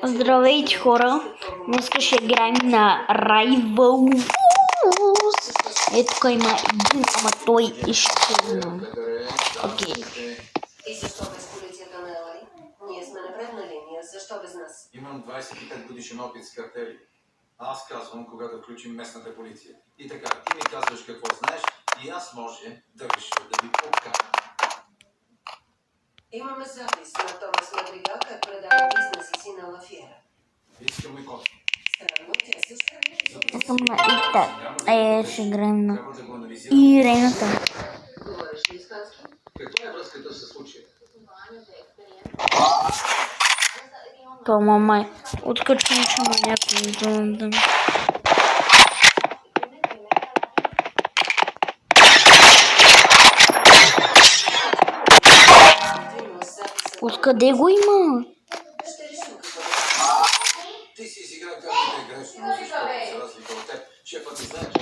Здравейте, хора! Днес ще играем на Rivals. Ето тук има един, ама той изчезна. Окей. И защо без полицията на Елай? Ние сме на предна линия, защо без нас? Имам 25 годишен опит с картели. Аз казвам, когато включим местната полиция. И така, ти ми казваш какво знаеш и аз може да реша да ви покажа. Имаме запис на Томас Мадригал, как предава бизнеса си на Лафиера. Искам и код. Странно, тя се справи. Аз съм на ИТА. Ще играем на Ирената. Говориш ли испански? Каква е връзката с случая? То мамай. Откачвам, че има някой да... Откъде го има? Ще решим какво. Ти си изигра както те грешно, защото за разлика от теб, шефът ти знае, че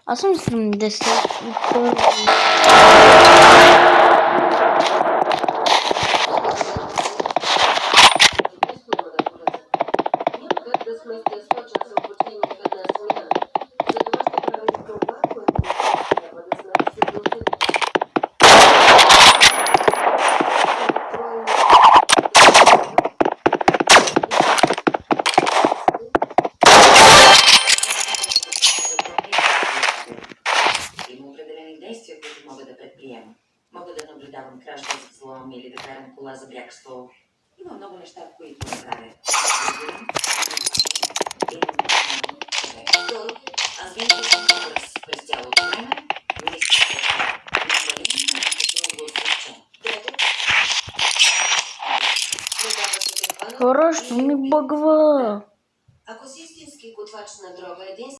Аз съм 70. Мога да наблюдавам кражба с взлом или да карам кола за бягство. Има много неща, които да правя. Второ, аз винаги съм бърз през цялото време. Хора, що ми бъгва? Ако си истински готвач на дрога, един